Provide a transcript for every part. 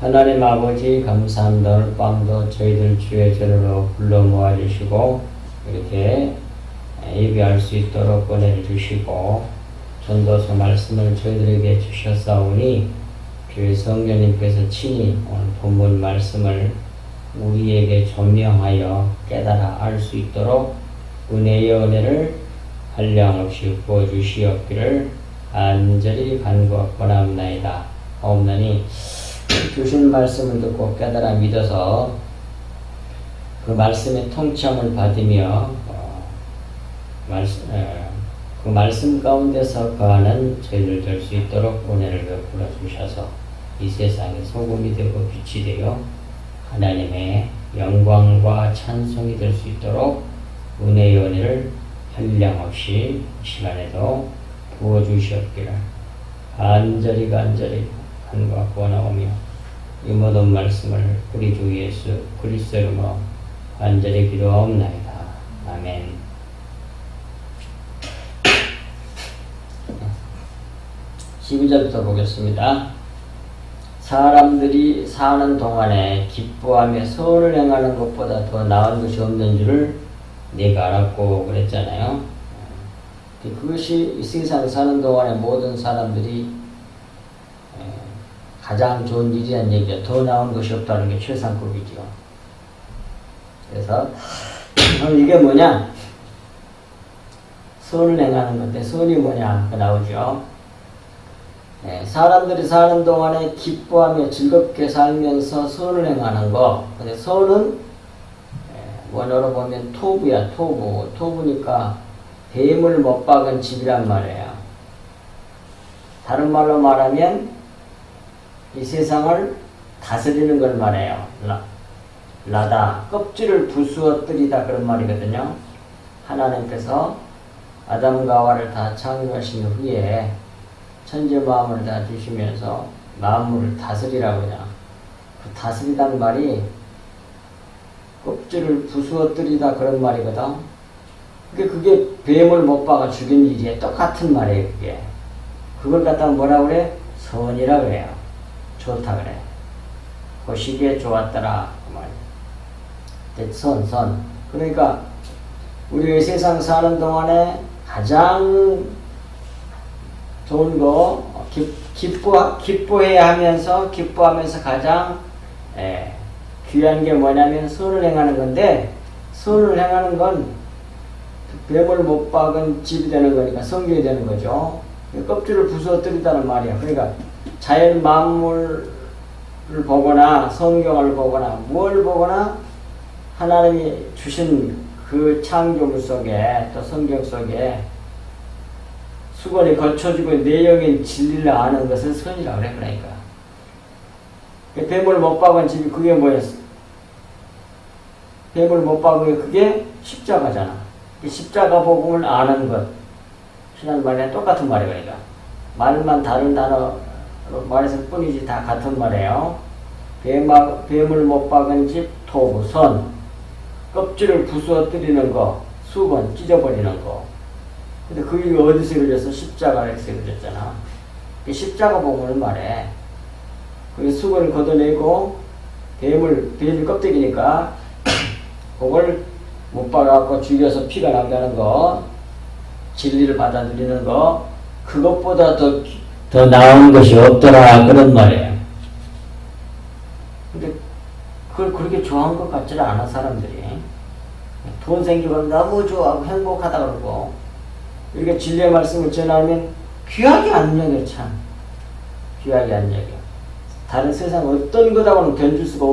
하나님 아버지 감사합니다. 오늘 밤도 저희들 주의 전으로 불러 모아주시고 이렇게 예배할 수 있도록 보내주시고 전도서 말씀을 저희들에게 주셨사오니 주의 성령님께서 친히 오늘 본문 말씀을 우리에게 조명하여 깨달아 알 수 있도록 은혜의 은혜를 한량없이 부어주시옵기를 간절히 간구하고 원하옵나이다. 하옵나니 주신 말씀을 듣고 깨달아 믿어서 그 말씀의 통참을 받으며 그 말씀 가운데서 거하는 저희들 될 수 있도록 은혜를 베풀어 주셔서 이 세상에 소금이 되고 빛이 되어 하나님의 영광과 찬송이 될 수 있도록 은혜의 은혜를 한량없이 이 시간에도 부어주시옵기를 간절히 간구하고 원하오며 이 모든 말씀을 우리 주 예수 그리스도의 이름으로 간절히 기도하옵나이다. 아멘. 12절부터 보겠습니다. 사람들이 사는 동안에 기뻐하며 선을 행하는 것보다 더 나은 것이 없는 줄을 네가 알았고 그랬잖아요. 그것이 이 세상에 사는 동안에 모든 사람들이 가장 좋은 일이란 얘기죠. 더 나은 것이 없다는 게 최상급이죠. 그래서 이게 뭐냐? 선을 행하는 건데 선이 뭐냐? 그 나오죠. 사람들이 사는 동안에 기뻐하며 즐겁게 살면서 선을 행하는 거. 근데 선은 원어로 보면 토부야, 토부. 토부니까 뱀을 못 박은 집이란 말이에요. 다른 말로 말하면 이 세상을 다스리는 걸 말해요. 라다. 껍질을 부수어뜨리다 그런 말이거든요. 하나님께서 아담과 하와를 다 창조하신 후에 천재 마음을 다 주시면서 마음을 다스리라고 그냥. 그 다스리다는 말이 껍질을 부수어뜨리다 그런 말이거든. 그게 뱀을 못 박아 죽인 일이에 똑같은 말이에요. 그게. 그걸 갖다가 뭐라 그래? 선이라 그래요. 좋다 그래. 그 시기에 좋았더라 그 말이야. 선. 그러니까 우리 세상 사는 동안에 가장 좋은 거 기뻐해야 하면서 기뻐하면서 가장 귀한 게 뭐냐면 선을 행하는 건데, 선을 행하는 건 뱀을 못 박은 집이 되는 거니까 성경이 되는 거죠. 껍질을 부서뜨리다는 말이야. 그러니까 자연 만물을 보거나 성경을 보거나 뭘 보거나 하나님이 주신 그 창조물 속에 또 성경 속에 수건이 걸쳐지고 내용인 진리를 아는 것을 선이라고 그래. 그러니까 뱀을 못 박은 집이 그게 뭐였어? 뱀을 못 박은 게 그게 십자가잖아. 십자가 복음을 아는 것. 신한 말이랑 똑같은 말이에요. 그러니까 말만 다른 단어 말했을 뿐이지 다 같은 말이에요. 뱀을 못 박은 집 토부 선. 껍질을 부수어뜨리는 거 수건 찢어버리는 거. 근데 그게 어디서 그려서 십자가에서 그렸잖아. 십자가 복음을 말해. 그 수건을 걷어내고 뱀이 껍데기니까 그걸 못 박아갖고 죽여서 피가 나가는 거, 진리를 받아들이는 거, 그것보다 더 나은 것이 없더라 그런 말이에요. 근데 그걸 그렇게 좋아한 것 같지는 않아 사람들이. 돈 생기면 너무 좋아하고 행복하다 그러고 이렇게 진리의 말씀을 전하면 귀하게 안 여겨. 참 귀하게 안 여겨. 다른 세상 어떤 거다고는 견줄 수가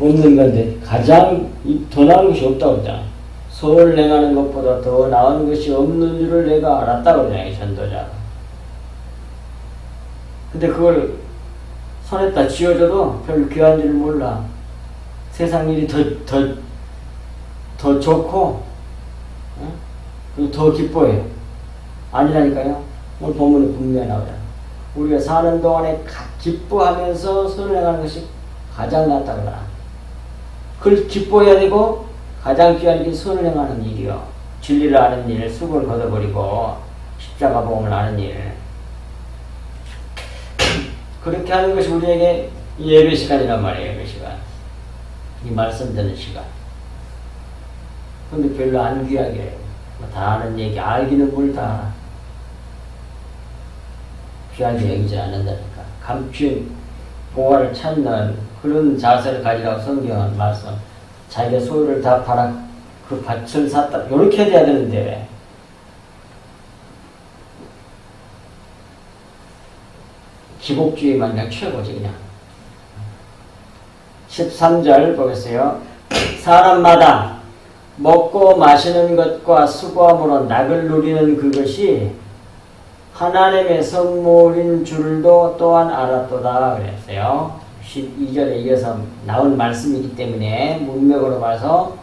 없는 건데 가장 더 나은 것이 없다고 그러잖아. 선을 행하는 것보다 더 나은 것이 없는 줄을 내가 알았다고 그러잖아. 전도자가. 근데 그걸 손에다 쥐어줘도 별로 귀한 줄 몰라. 세상 일이 더 좋고, 그리고 더 기뻐해요. 아니라니까요. 오늘 본문에 분명히 나오잖아. 우리가 사는 동안에 기뻐하면서 선을 행하는 것이 가장 낫다 그러나. 그걸 기뻐해야 되고, 가장 귀한 게 선을 행하는 일이요. 진리를 아는 일, 수고를 걷어버리고, 십자가 복음을 아는 일. 그렇게 하는 것이 우리에게 이 예배 시간이란 말이에요. 예배 시간. 이 말씀 듣는 시간. 근데 별로 안 귀하게 해요. 다 아는 얘기, 알기는 뭘 다 알아. 귀하게 여기지 않는다니까. 감추인 보화를 찾는 그런 자세를 가지라고 성경은 말씀. 자기의 소유를 다 팔아 그 밭을 샀다. 이렇게 해야 되는데. 기복주의만 그냥 최고지 그냥. 13절 보겠어요. 사람마다 먹고 마시는 것과 수고함으로 낙을 누리는 그것이 하나님의 선물인 줄도 또한 알았도다 그랬어요. 12절에 이어서 나온 말씀이기 때문에 문맥으로 봐서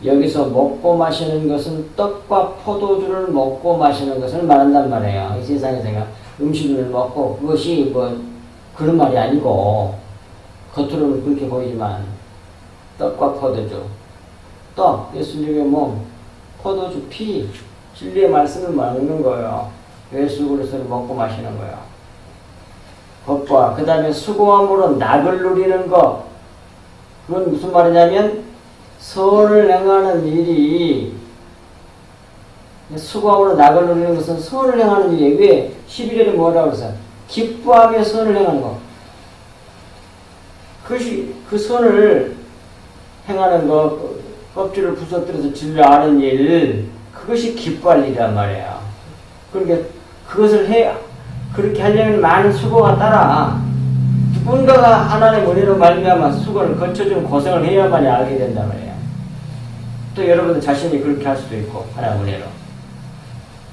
여기서 먹고 마시는 것은 떡과 포도주를 먹고 마시는 것을 말한단 말이에요. 이 세상에서 음식을 먹고 그것이 뭐 그런 말이 아니고 겉으로는 그렇게 보이지만 떡과 포도주 떡, 예수님의 몸, 포도주, 피, 진리의 말씀을 먹는 거예요. 예수 그리스도를 먹고 마시는 거예요. 것과 그 다음에 수고함으로 낙을 누리는 것. 그건 무슨 말이냐면 선을 행하는 일이 수고함으로 낙을 누리는 것은 선을 행하는 일이에요. 왜? 11절에 뭐라고 그랬어요? 기뻐하며 선을 행하는 것. 그것이 그 선을 행하는 것, 껍질을 부서뜨려서 진리를 아는 일, 그것이 기뻐할 일이란 말이에요. 그러니까 그것을 그렇게 하려면 많은 수고가 따라 누군가가 하나님의 은혜로 말미암아 수고를 거쳐주는 고생을 해야만이 알게 된단 말이에요. 또 여러분들 자신이 그렇게 할 수도 있고 하나님의 은혜로.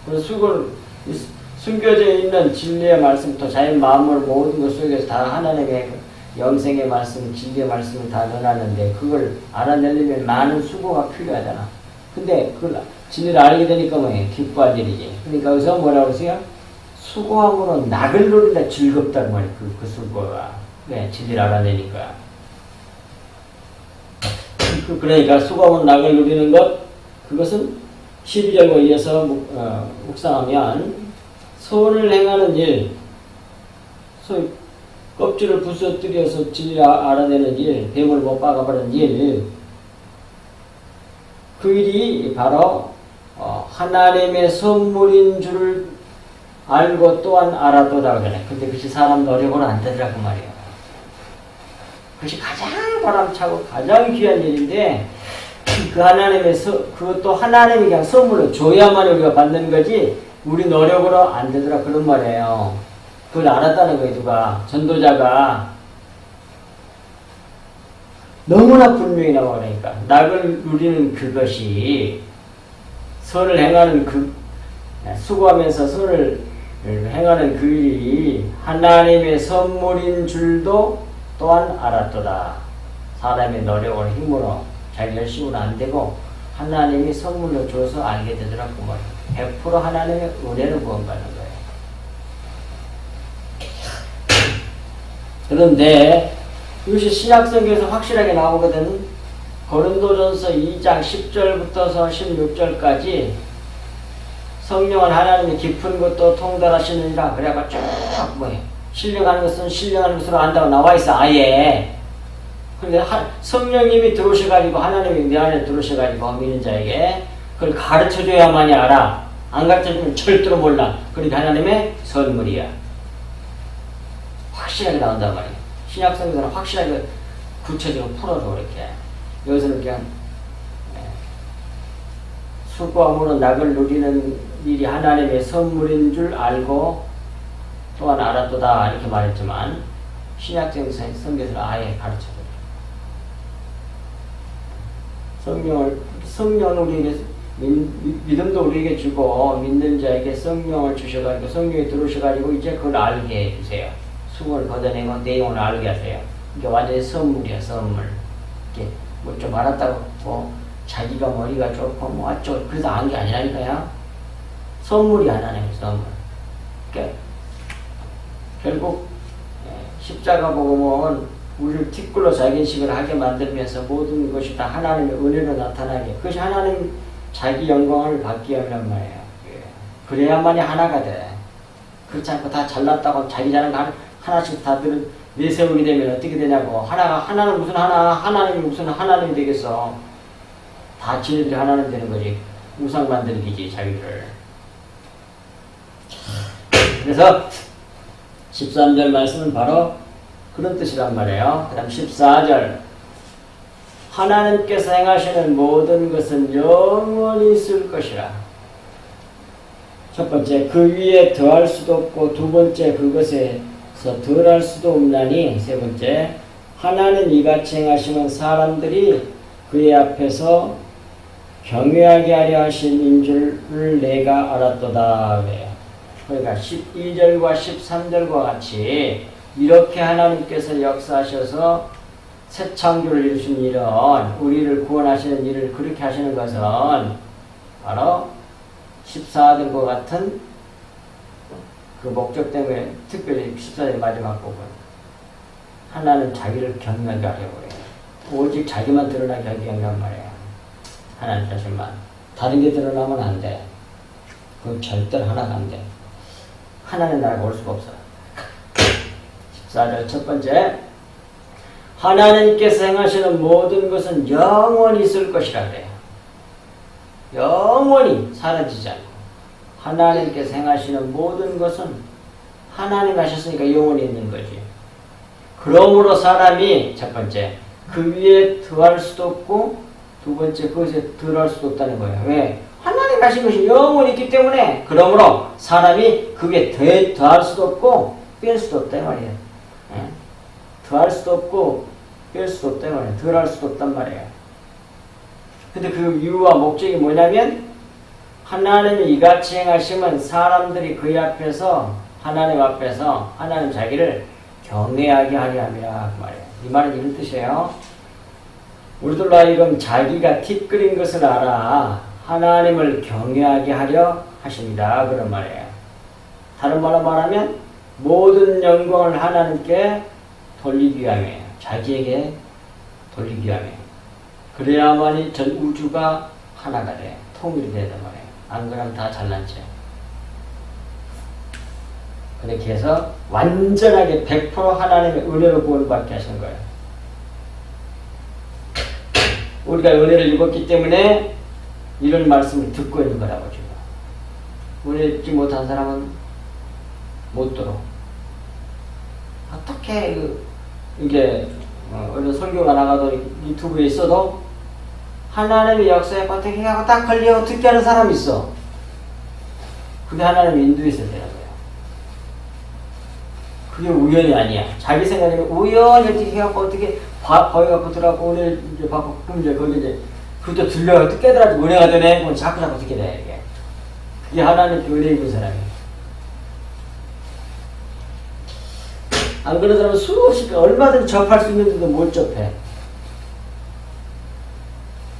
그래서 수고를 숨겨져 있는 진리의 말씀부터 자기 마음을 모든 것 속에서 다 하나님의 영생의 말씀, 진리의 말씀을 다 넣어놨는데 그걸 알아내려면 많은 수고가 필요하잖아. 근데 그걸 진리를 알게 되니까 뭐예요? 기뻐할 일이지. 그러니까 여기서 뭐라고 그러세요? 수고함으로 낙을 누린다 즐겁다는 말이에요. 그 수고가. 네, 진리를 알아내니까. 그러니까 수고함으로 낙을 누리는 것, 그것은 12절과 이어서 묵상하면 선을 행하는 일, 소위 껍질을 부서뜨려서 진리를 알아내는 일, 뱀을 못 박아버리는 일, 그 일이 바로 하나님의 선물인 줄을 알고 또한 알았도다 그러네. 근데 그것이 사람 노력으로 안 되더라고 말이에요. 그것이 가장 바람차고 가장 귀한 일인데 그 하나님의 그것도 하나님이 그냥 선물로 줘야만 우리가 받는 거지 우리 노력으로 안 되더라 그런 말이에요. 그걸 알았다는 거예요. 누가? 전도자가 너무나 분명히 나와. 그러니까 낙을 누리는 그것이 선을 행하는 수고하면서 선을 행하는 그 일이 하나님의 선물인 줄도 또한 알았도다. 사람의 노력으로 힘으로 자기 열심으로 안 되고 하나님이 선물로 줘서 알게 되더라고 말이에요. 100% 하나님의 은혜를 구원받는 거예요. 그런데 이것이 신약성경에서 확실하게 나오거든. 고린도전서 2장 10절부터 16절까지 성령은 하나님의 깊은 것도 통달하시느니라 그래가지고 쭉 뭐예요? 신령하는 것은 신령하는 것으로 안다고 나와있어 아예. 그러니까 성령님이 들어오셔가지고 하나님이 내 안에 들어오셔가지고 믿는 자에게 그걸 가르쳐줘야만이 알아. 안 가르쳐주면 절대로 몰라. 그러니까 하나님의 선물이야. 확실하게 나온단 말이에요. 신약성경에서는 확실하게 구체적으로 풀어줘 그렇게. 여기서는 그냥 수고함으로 낙을 누리는 일이 하나님의 선물인 줄 알고 또한 알았도다 이렇게 말했지만 신약성경에서는 아예 가르쳐줘요. 성령을 우리에게 믿음도 우리에게 주고 믿는 자에게 성령을 주셔가지고 성령이 들어오셔가지고 이제 그걸 알게 해주세요. 수고를 걷어내고 내용을 알게 하세요. 이게 완전히 선물이야, 선물. 이게 뭐 좀 알았다고 뭐 자기가 머리가 좋고 뭐 어쩌고 그래서 안 게 아니라니까요. 선물이 하나님의 선물. 그러니까 결국 십자가 복음은 우리를 티끌로 자기인식을 하게 만들면서 모든 것이 다 하나님의 은혜로 나타나게 그것이 하나님 자기 영광을 받게 하란 말이에요. 그래야만이 하나가 돼. 그렇지 않고 다 잘났다고 자기 자랑 하나씩 다들 내세우게 되면 어떻게 되냐고. 하나는 무슨 하나님이 무슨 하나님이 되겠어. 다 지네들이 하나님 되는 거지. 우상 만들기지, 자기를. 그래서 13절 말씀은 바로 그런 뜻이란 말이에요. 그 다음 14절. 하나님께서 행하시는 모든 것은 영원히 있을 것이라. 첫 번째, 그 위에 더할 수도 없고, 두 번째, 그것에서 덜할 수도 없나니, 세 번째, 하나님 이같이 행하시면 사람들이 그의 앞에서 경외하게 하려 하심인 줄을 내가 알았도다. 그래요. 그러니까 12절과 13절과 같이 이렇게 하나님께서 역사하셔서 새 창조를 이루신 일은, 우리를 구원하시는 일을 그렇게 하시는 것은 바로 14절과 같은 그 목적 때문에, 특별히 14절 마지막 부분, 하나는 자기를 경외하게 하려고 해요. 오직 자기만 드러나게 하게 한단 말이에요. 하나님 자신만. 다른 게 드러나면 안 돼. 그건 절대로 하나가 안 돼. 하나는 나라가 올 수가 없어. 14절 첫 번째, 하나님께서 행하시는 모든 것은 영원히 있을 것이라 그래요. 영원히 사라지지 않고. 하나님께서 행하시는 모든 것은 하나님 하셨으니까 영원히 있는 거지. 그러므로 사람이 첫 번째, 그 위에 더할 수도 없고, 두 번째, 그것에 덜할 수도 없다는 거예요. 왜? 하나님 하신 것이 영원히 있기 때문에, 그러므로 사람이 그게 더할 수도 없고 뺄 수도 없다 이 말이에요. 예? 더할 수도 없고 뺄 수도 없다 이 말이에요. 덜할 수도 없단 말이에요. 근데 그 이유와 목적이 뭐냐면, 하나님이 이같이 행하시면 사람들이 그의 앞에서, 하나님 앞에서 하나님 자기를 경외하게 하려 함이라 그 말이에요. 이 말은 이런 뜻이에요. 우리들로 하여금 자기가 티끌인 것을 알아 하나님을 경외하게 하려 하십니다. 그런 말이에요. 다른 말로 말하면 모든 영광을 하나님께 돌리기 위함이에요. 자기에게 돌리기 위함이에요. 그래야만이 전 우주가 하나가 돼요. 통일이 되단 말이에요. 안 그러면 다 잘난 체. 그렇게 해서 완전하게 100% 하나님의 은혜로 구원을 받게 하신 거예요. 우리가 은혜를 입었기 때문에 이런 말씀을 듣고 있는 거라고 지금. 은혜 입지 못한 사람은 못 들어. 어떻게 이게 어느 설교가 나가도 유튜브에 있어도 하나님의 역사에 어떻게 하고 딱 걸려 듣게 하는 사람이 있어. 그게 하나님의 인도했어야 되는 거예요. 그게 우연이 아니야. 자기 생각에 우연히 어떻게 해갖고 어떻게 거기 들어가고 은혜 이제 받고 그럼 이제 거기 이제 그것도 들려가지고 깨달아지고 은혜가 되네. 그건 자꾸 듣게 돼 이게. 그게 하나님께 은혜 입은 사람이에요. 안 그런 사람은 수없이 얼마든지 접할 수 있는데도 못 접해.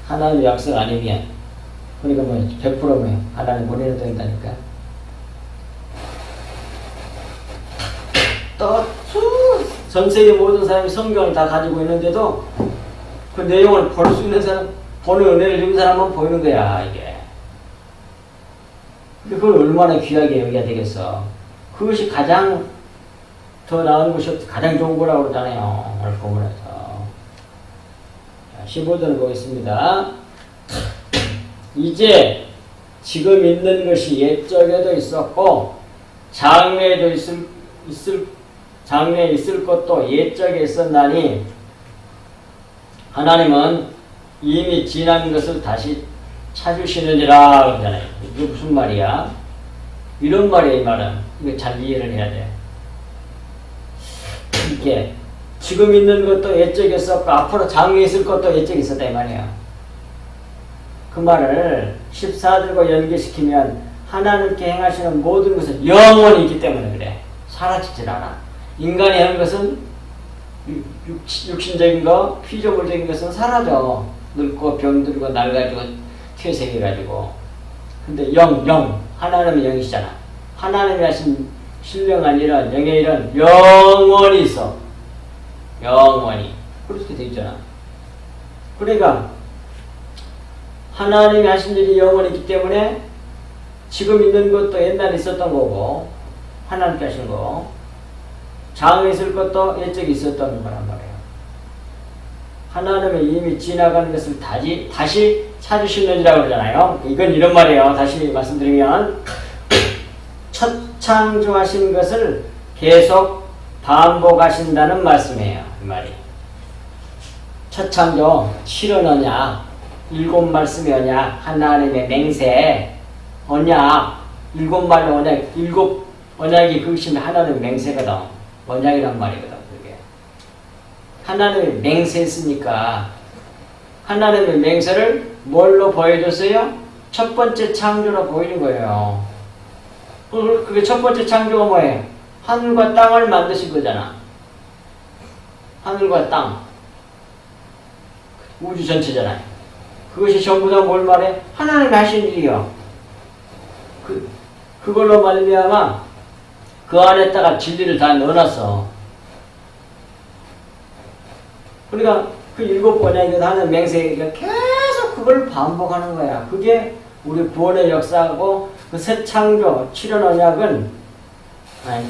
하나님의 약속 아니면. 그러니까 뭐 100%면 하나님 보내야 된다니까. 또 전 세계 모든 사람이 성경을 다 가지고 있는데도 그 내용을 볼 수 있는 사람, 보는 은혜를 입은 사람만 보이는 거야 이게. 그걸 얼마나 귀하게 여겨야 되겠어. 그것이 가장 더 나은 것이 가장 좋은 거라고 그러잖아요. 오늘 본문에서. 15절을 보겠습니다. 이제 지금 있는 것이 옛적에도 있었고 장래에 있을 것도 옛적에 있었나니 하나님은 이미 지난 것을 다시 찾으시느니라 그러잖아요. 이게 무슨 말이야? 이런 말이에요. 이 말은. 이거 잘 이해를 해야 돼. 이게 지금 있는 것도 옛적에 있었고 앞으로 장래에 있을 것도 옛적에 있었다 이 말이에요. 그 말을 14절과 연계시키면 하나님께 행하시는 모든 것은 영원히 있기 때문에 그래. 사라지질 않아. 인간이 하는 것은 육신적인 거, 피조물적인 것은 사라져. 늙고 병들고 낡아지고 퇴색해가지고. 근데 영, 하나님은 영이시잖아. 하나님이 하신 신령한 일은, 영의 일은 영원히 있어. 영원히. 그렇게 돼 있잖아. 그러니까 하나님이 하신 일이 영원히 있기 때문에 지금 있는 것도 옛날에 있었던 거고 하나님께 하신 거 장에 있을 것도 옛적에 있었다는 거란 말이에요. 하나님의 이미 지나간 것을 다시 찾으시느니라고 그러잖아요. 이건 이런 말이에요. 다시 말씀드리면 첫 창조하신 것을 계속 반복하신다는 말씀이에요. 이 말이. 첫 창조 7은 언약, 7말씀이 언약, 하나님의 맹세, 언약, 7말로 언약, 7 언약이 그것이 하나님의 맹세거든. 언약이란 말이거든. 그게. 하나님의 맹세했으니까 하나님의 맹세를 뭘로 보여줬어요? 첫 번째 창조로 보이는 거예요. 그게 첫 번째 창조가 뭐예요? 하늘과 땅을 만드신 거잖아. 하늘과 땅. 우주 전체잖아요. 그것이 전부 다 뭘 말해? 하나님이 하신 일이요. 그걸로 말미암아 그 안에다가 진리를 다 넣어놨어. 그러니까 그 7번역에도 하는 맹세가 계속 그걸 반복하는 거야. 그게 우리 구원의 역사하고 그 새 창조, 7원 언약은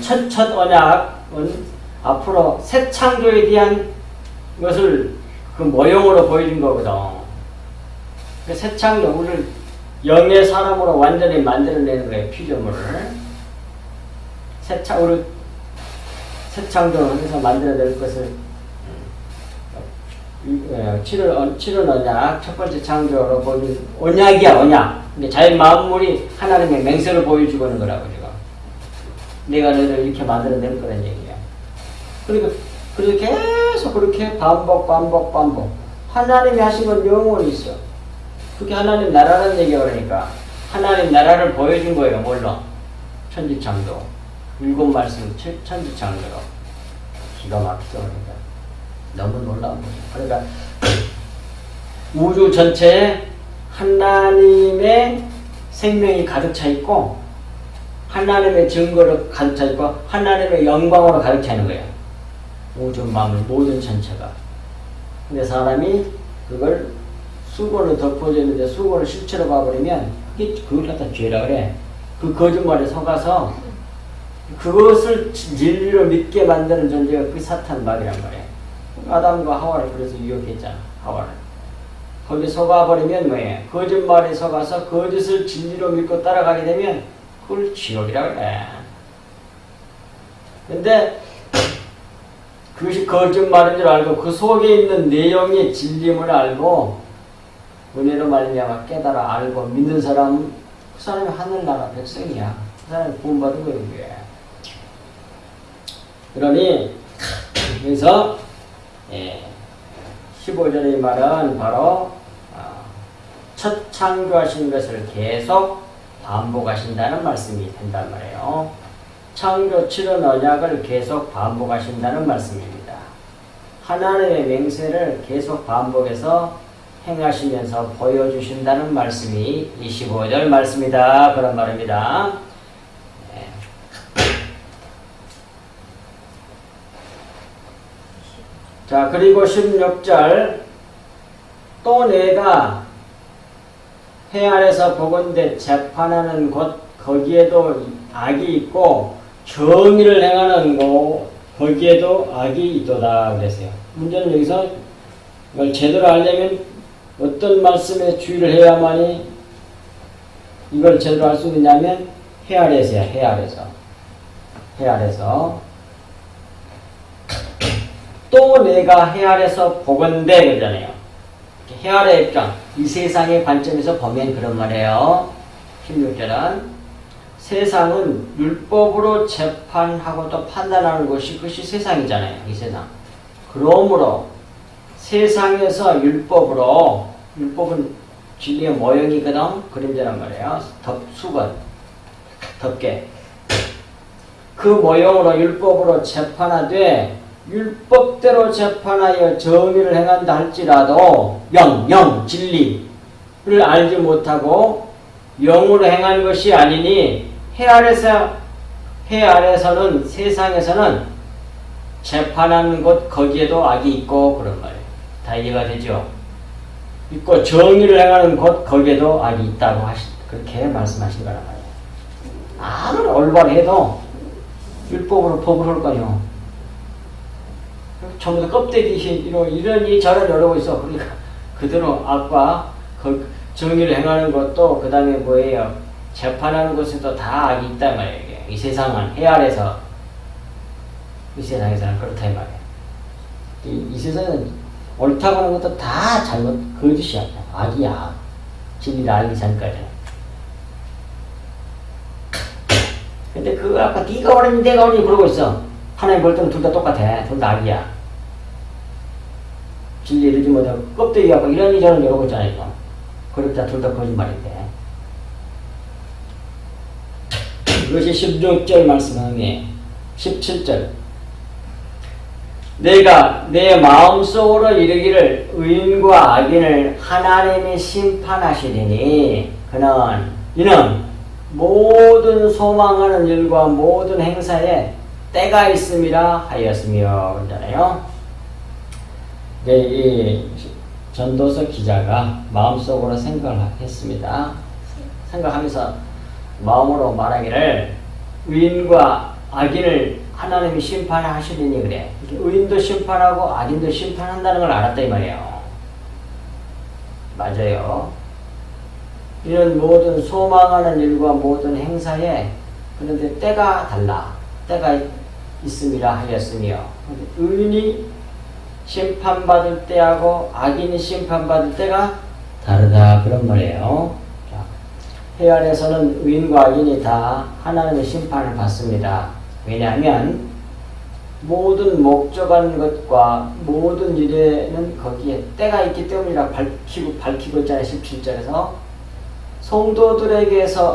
첫 언약은 앞으로 새 창조에 대한 것을 그 모형으로 보여준 거거든. 그 새 창조, 우리를 영의 사람으로 완전히 만들어내는 거예요. 피조물을. 새 창조를 해서 만들어낼 것을 7은 언약, 첫 번째 창조로 보여준 언약이야, 언약. 근데 자연 만물이 하나님의 맹세를 보여주고는 거라고, 지금. 내가 너를 이렇게 만들어낼 거란 얘기야. 그러니까 계속 그렇게 반복. 하나님이 하신 건 영원히 있어. 그게 하나님 나라라는 얘기야, 그러니까. 하나님 나라를 보여준 거예요, 뭘로? 천지창조. 7말씀 천지창조로. 기가 막히죠, 그러니까. 너무 놀라운 거죠. 그러니까 우주 전체에 하나님의 생명이 가득 차 있고 하나님의 증거로 가득 차 있고 하나님의 영광으로 가득 차 있는 거예요. 우주 만물 모든 전체가. 근데 사람이 그걸 수건을 덮어져 있는데 수건을 실체로 봐버리면 그걸 갖다 죄라 그래. 그 거짓말에 속아서 그것을 진리로 믿게 만드는 존재가 그 사탄 말이란 말이에요. 아담과 하와를 그래서 유혹했잖아. 하와를. 거기 속아버리면 뭐예요? 거짓말에 속아서 거짓을 진리로 믿고 따라가게 되면 그걸 지옥이라고 그래. 근데 그것이 거짓말인 줄 알고 그 속에 있는 내용의 진리임을 알고 은혜로 말미암아 깨달아 알고 믿는 사람, 그 사람이 하늘나라 백성이야. 그 사람이 구원받은 거예요. 그게. 그러니 그래서 15절의 말은 바로 첫 창조하신 것을 계속 반복하신다는 말씀이 된단 말이에요. 창조 7은 언약을 계속 반복하신다는 말씀입니다. 하나님의 맹세를 계속 반복해서 행하시면서 보여주신다는 말씀이 25절 말씀이다. 그런 말입니다. 자, 그리고 16절 또 내가 해 아래서 보건대 재판하는 곳 거기에도 악이 있고 정의를 행하는 곳 거기에도 악이 있도다 그랬어요. 문제는 여기서 이걸 제대로 알려면 어떤 말씀에 주의를 해야만이 이걸 제대로 알 수 있느냐면 해 아래서야. 해 아래서 또 내가 해 아래서 보건대 그러잖아요. 해 아래 입장, 이 세상의 관점에서 보면 그런 말이에요. 16절은 세상은 율법으로 재판하고 또 판단하는 것이 그것이 세상이잖아요. 이 세상. 그러므로 세상에서 율법은 진리의 모형이거든. 그림자란 말이에요. 수건, 덮개. 그 모형으로 율법으로 재판하되 율법대로 재판하여 정의를 행한다 할지라도 진리를 알지 못하고 영으로 행한 것이 아니니 해 아래서는 세상에서는 재판하는 곳 거기에도 악이 있고 그런 말이에요. 다 이해가 되죠? 있고 정의를 행하는 곳 거기에도 악이 있다고 그렇게 말씀하신 거란 말이에요. 아무리 올바르해도 율법으로 법을 할 거요. 전부 다 껍데기 이러니 저러니 이러고 있어. 그러니까 그대로 악과 정의를 행하는 것도 그 다음에 뭐예요? 재판하는 곳에도 다 악이 있단 말이에요. 이게. 이 세상은 해 아래서 이 세상에서는 그렇다 이 말이에요. 이 세상은 옳다고 하는 것도 다 잘못 거짓이야. 악이야. 진리를 알기 전까지는. 근데 그 아까 네가 옳으니 내가 옳으니 그러고 있어. 하나님 볼 때는 둘 다 똑같아. 둘 다 악이야. 진리에 이르지 못하고 껍데기 갖고 이러니 저러니 이러고 있잖아 이거. 그렇다 둘 다 거짓말인데. 이것이 16절 말씀하네. 17절. 내가 내 마음속으로 이르기를 의인과 악인을 하나님이 심판하시리니 이는 모든 소망하는 일과 모든 행사에 때가 있음이라 하였으며 그러잖아요. 이 전도서 기자가 마음속으로 생각을 했습니다. 생각하면서 마음으로 말하기를 의인과 악인을 하나님이 심판하시리니 그래. 의인도 심판하고 악인도 심판한다는 걸 알았다 이 말이에요. 맞아요. 이런 모든 소망하는 일과 모든 행사에 그런데 때가 달라. 때가 있음이라 하였으며 의인이 심판받을 때하고 악인이 심판받을 때가 다르다 그런 말이에요. 해 아래서는 의인과 악인이 다 하나님의 심판을 받습니다. 왜냐하면 모든 목적한 것과 모든 일에는 거기에 때가 있기 때문이라 밝히고 있잖아요. 17절에서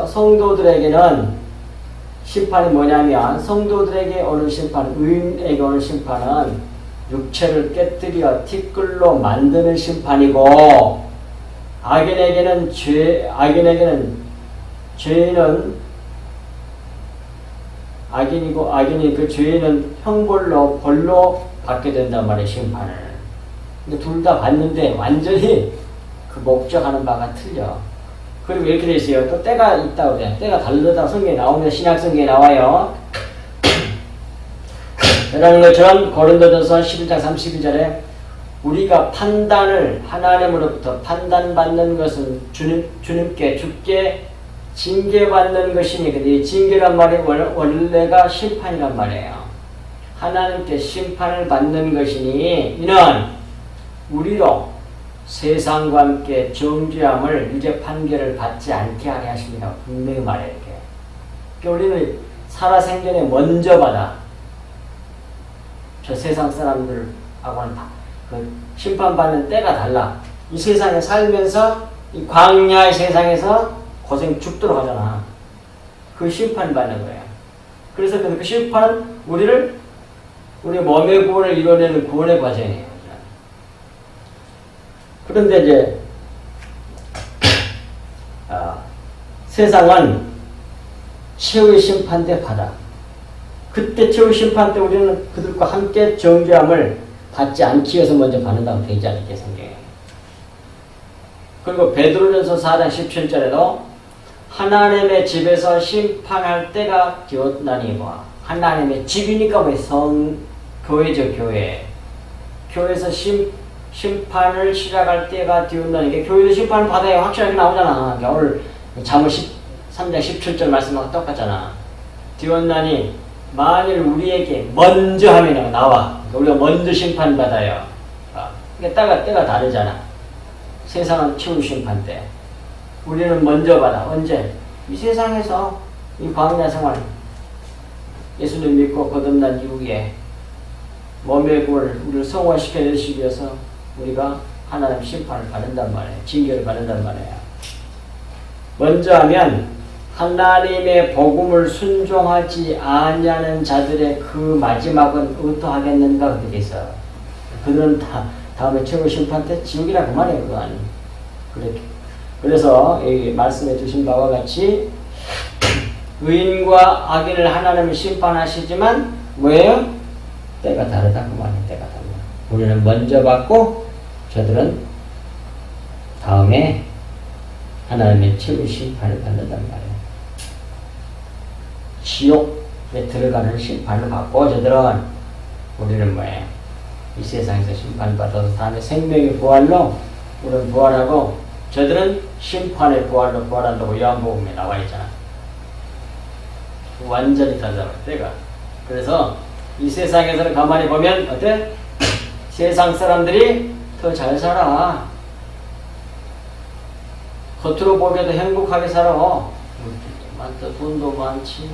성도들에게는 심판이 뭐냐면 성도들에게 오는 심판, 의인에게 오는 심판은 육체를 깨뜨려 티끌로 만드는 심판이고 악인에게는 죄인은 악인이고 악인이 그 죄인은 벌로 받게 된단 말이에요. 심판을. 근데 둘 다 받는데 완전히 그 목적하는 바가 틀려. 그리고 이렇게 돼 있어요. 또 때가 있다고 그래요. 때가 다르다고 성경에 나오면 신약 성경에 나와요. 이라는 것처럼 고린도전서 11장 32절에 우리가 판단을 하나님으로부터 판단받는 것은 주님께 죽게 징계받는 것이니 근데 징계란 말이 원래가 심판이란 말이에요. 하나님께 심판을 받는 것이니 이는 우리로 세상과 함께 정죄함을 유죄 판결을 받지 않게 하게 하십니다. 분명히 말해요. 이렇게. 그러니까 우리는 살아생전에 먼저 받아. 저 세상 사람들하고는 그 심판받는 때가 달라. 이 세상에 살면서 이 광야의 세상에서 고생 죽도록 하잖아. 그 심판 받는 거예요. 그래서 그 심판은 우리의 몸의 구원을 이뤄내는 구원의 과정이에요. 그런데 이제 세상은 최후의 심판 때 받아. 그때 최후의 심판 때 우리는 그들과 함께 정죄함을 받지 않기 위해서 먼저 받는다고 되지 않을게 성경에. 그리고 베드로전서 4장 17절에도 하나님의 집에서 심판할 때가 되었나니 뭐 하나님의 집이니까 왜 교회죠. 교회에서 심판을 시작할 때가 되었나니 게 교회도 심판을 받아야 확실하게 나오잖아. 그러니까 오늘 잠언 3장 17절 말씀하고 똑같잖아. 되었나니 만일 우리에게 먼저 하면 나와. 우리가 먼저 심판받아요. 그러니까 때가 다르잖아. 세상은 최후 심판 때. 우리는 먼저 받아. 언제? 이 세상에서 이 광야 생활 예수님 믿고 거듭난 이후에 몸의 구원을 우리를 성화시켜 내시기 위해서 우리가 하나님 심판을 받는단 말이에요. 징계를 받는단 말이에요. 먼저 하면 하나님의 복음을 순종하지 아니하는 자들의 그 마지막은 어떠하겠는가 그렇게 있어. 그들은 다음에 최후 심판 때 지옥이라 그 말이에요. 그건. 그래서 이 말씀해 주신 바와 같이 의인과 악인을 하나님이 심판하시지만 뭐예요? 때가 다르다 그 말이에요. 때가 달라. 우리는 먼저 받고 저들은 다음에 하나님의 최후 심판을 받는단 말이에요. 지옥에 들어가는 심판을 받고 저들은 우리는 뭐예요? 이 세상에서 심판받아서 다음에 생명의 부활로 우리는 부활하고 저들은 심판의 부활로 부활한다고 요한복음에 나와 있잖아. 완전히 달라요 때가. 그래서 이 세상에서는 가만히 보면 어때? 세상 사람들이 더 잘 살아. 겉으로 보기에도 행복하게 살아. 많다, 돈도 많지,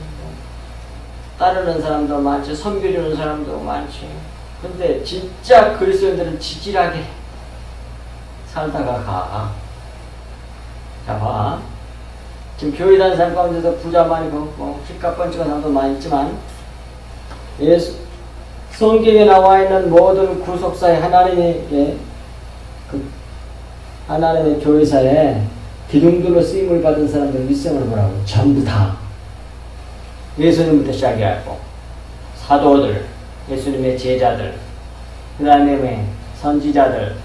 따르는 사람도 많지, 섬겨주는 사람도 많지. 근데 진짜 그리스도인들은 지질하게 살다가 가. 자, 봐. 지금 교회 다니는 사람 가운데서 부자 많이 걷고 집값 번쩍한 사람도 많이 있지만 성경에 나와 있는 모든 구속사에 하나님의 하나님의 교회사에 기둥들로 쓰임을 받은 사람들 밑생을 보라고. 전부 다 예수님부터 시작해갖고 사도들, 예수님의 제자들, 그 다음에 선지자들,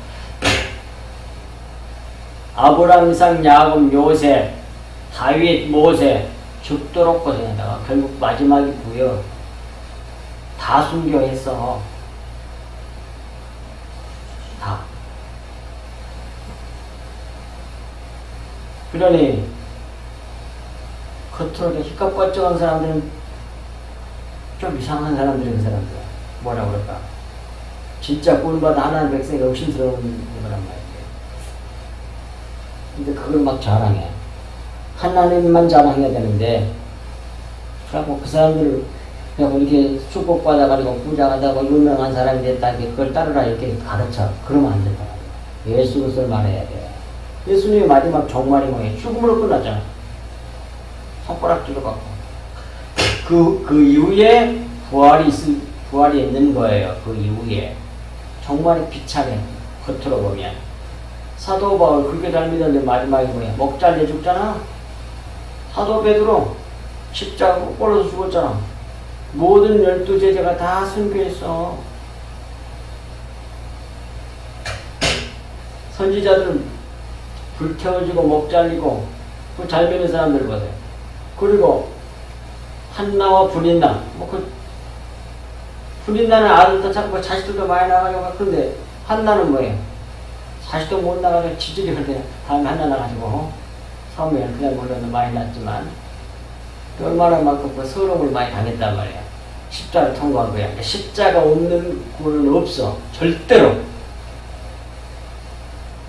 아브라함, 이삭, 야곱, 요셉, 다윗, 모세 죽도록 고생하다가 결국 마지막이 부여 다 순교했어. 다. 그러니 겉으로 희값벌쩍한 사람들은 좀 이상한 사람들이 그 사람들. 뭐라 그럴까? 진짜 꼴받아 하나님 백성이 욕심스러운 거란 말이에요. 근데 그걸 막 자랑해. 하나님만 자랑해야 되는데, 그래갖고 그 사람들을 그냥 이렇게 축복받아가지고 부자가 되고 유명한 사람이 됐다, 그걸 따르라 이렇게 가르쳐. 그러면 안 된다. 예수 그리스도를 말해야 돼. 예수님의 마지막 종말이 뭐예요? 죽음으로 끝났잖아. 손가락 찔러갖고. 그 이후에 부활이 있는 거예요. 그 이후에. 정말 비참해. 겉으로 보면. 사도 바울 그렇게 잘 믿었는데 마지막에 뭐야? 목 잘려 죽잖아. 사도 베드로 십자가 꼴로서 죽었잖아. 모든 12제자가 다 순교했어. 선지자들은 불태워지고 목 잘리고 그 잘 믿는 사람들 보세요. 그리고 한나와 브린나 브린나는 아들도 찾고 자식들도 많이 나가려고. 그런데 한나는 뭐예요? 자식도 못 나가서 지질이 그렇게 다음에 한나 나가지고 처음에는 그냥 물론 많이 났지만 얼마나 만큼 그 서러움을 많이 당했단 말이야. 십자가를 통과한 거야. 그러니까 십자가 없는 구원은 없어. 절대로.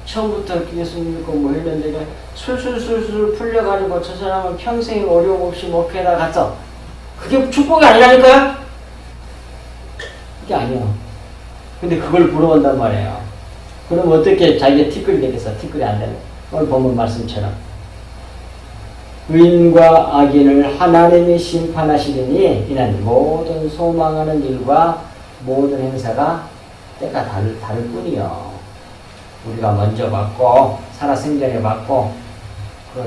처음부터 예수님 믿고 뭐 했는데 술술술술 풀려가지고 저 사람은 평생 어려움 없이 목회에다 갔어. 그게 축복이 아니라니까요? 그게 아니야. 근데 그걸 부러워한단 말이에요. 그럼 어떻게 자기가 티끌이 되겠어? 티끌이 안 되는. 오늘 본문 말씀처럼. 의인과 악인을 하나님이 심판하시리니 이는 모든 소망하는 일과 모든 행사가 때가 다를 뿐이요. 우리가 먼저 받고 살아생전에 받고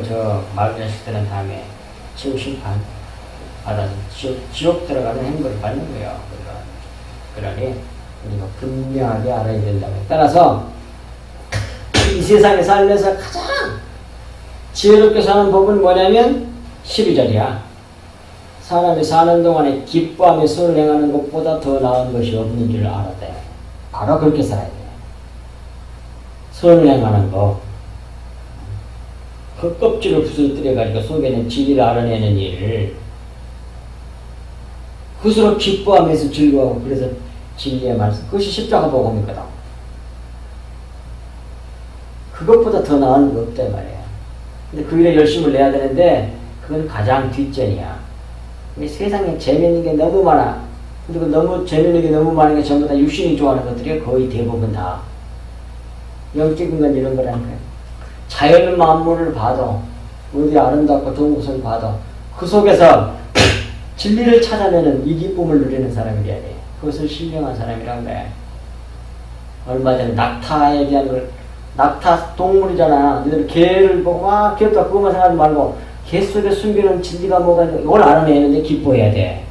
저 마을 자식들은 다음에 지옥 심판 받아서 지옥 들어가는 행보를 받는 거예요. 그러니 우리가 분명하게 알아야 된다고. 따라서 이 세상에 살면서 가장 지혜롭게 사는 법은 뭐냐면 12절이야. 사람이 사는 동안에 기뻐하며 선을 행하는 것보다 더 나은 것이 없는 줄 알았대. 바로 그렇게 살아야 돼. 선을 행하는 거. 그 껍질을 부서뜨려가지고 속에는 진리를 알아내는 일을 그것으로 기뻐하면서 즐거워하고 그래서 진리의 말씀. 그것이 십자가 복음이거든. 그것보다 더 나은 거 없단 말이야. 근데 그 일에 열심을 내야 되는데 그건 가장 뒷전이야. 세상에 재밌는 게 너무 많아. 근데 그 너무 재밌는 게 너무 많은 게 전부 다 육신이 좋아하는 것들이 거의 대부분 다 영적인 건 이런 거라니까요. 자연 만물을 봐도 어디 아름답고 좋은 곳을 봐도 그 속에서 진리를 찾아내는 이 기쁨을 누리는 사람이어야 돼. 그것을 신령한 사람이라고 해. 얼마 전에 낙타에 대한 걸, 낙타 동물이잖아. 너희들 개를 보고 와 귀엽다 그것만 생각하지 말고 개 속에 숨기는 진리가 뭐가 있는지 이걸 알아내는데 기뻐해야 돼.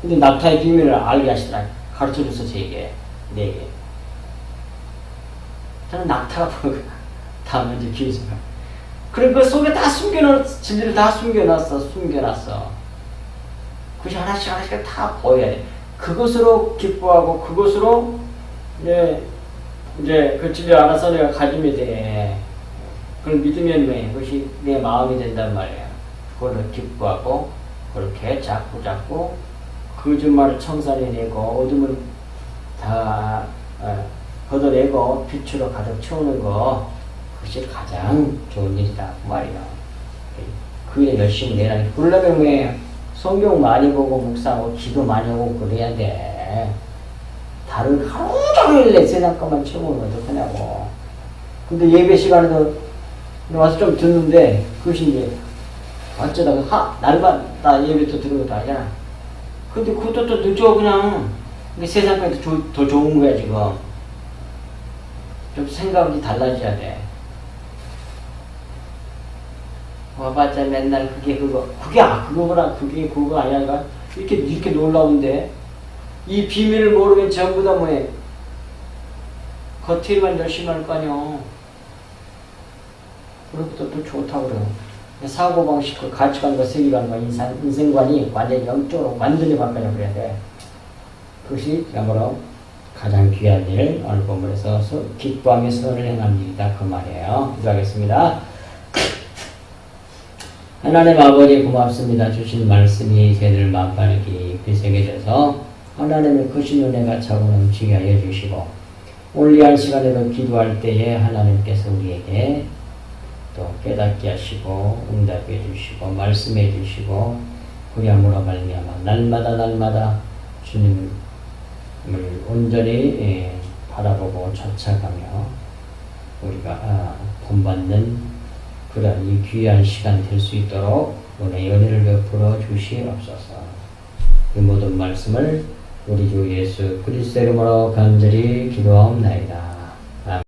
근데 낙타의 비밀을 알게 하시더라. 가르쳐줬어 제게. 네개. 저는 낙타가 보고 다 먼저 기회지만. 그리고 그 속에 다 숨겨놨어. 진리를 다 숨겨놨어. 그것이 하나씩 다 보여야 돼. 그것으로 기뻐하고 그것으로 이제 그 집에 알아서 내가 가지면 돼. 그걸 믿으면 그것이 내 마음이 된단 말이야. 그걸 기뻐하고 그렇게 자꾸 거짓말을 청산해내고 어둠을 다 걷어내고 빛으로 가득 채우는 거, 그것이 가장 좋은 일이다 그 말이야. 그게 열심히 내라. 그러려면 성경 많이 보고 묵상하고 기도 많이 하고 그래야 돼. 다른 하루 종일 내 세상 것만 채우면 어떡하냐고. 근데 예배 시간에도 와서 좀 듣는데 그것이 이제 어쩌다가 날마다 예배 또 들은 것도 아니잖아. 근데 그것도 또 늦어 그냥. 세상 것이 더 좋은 거야 지금. 좀 생각이 달라져야 돼. 와봤자 맨날 그거구나. 그게 그거 아니야. 이렇게 놀라운데. 이 비밀을 모르면 전부 다 뭐해. 겉에만 열심히 할 거 아니야. 그것도 또 좋다고 그래요. 사고방식, 가치관과 세계관과 인생관이 완전히 영적으로 완전히 바뀌어 버려야 돼. 그것이 야말로 가장 귀한 일, 오늘 본문에서 기뻐하며 선을 행한 일이다 그 말이에요. 기도하겠습니다. 하나님 아버지 고맙습니다. 주신 말씀이 저희들 마음판에 깊이 새겨져서 하나님의 크신 은혜가 차고 넘치게 하여 주시고, 오늘 이 시간에도 기도할 때에 하나님께서 우리에게 또 깨닫게 하시고 응답해 주시고 말씀해 주시고, 그리함으로 말미암아 날마다 주님을 온전히 바라보고 쫓아가며 우리가 본받는 그런 이 귀한 시간 될 수 있도록 은혜의 은혜를 베풀어 주시옵소서. 이 모든 말씀을 우리 주 예수 그리스도 이름으로 간절히 기도하옵나이다.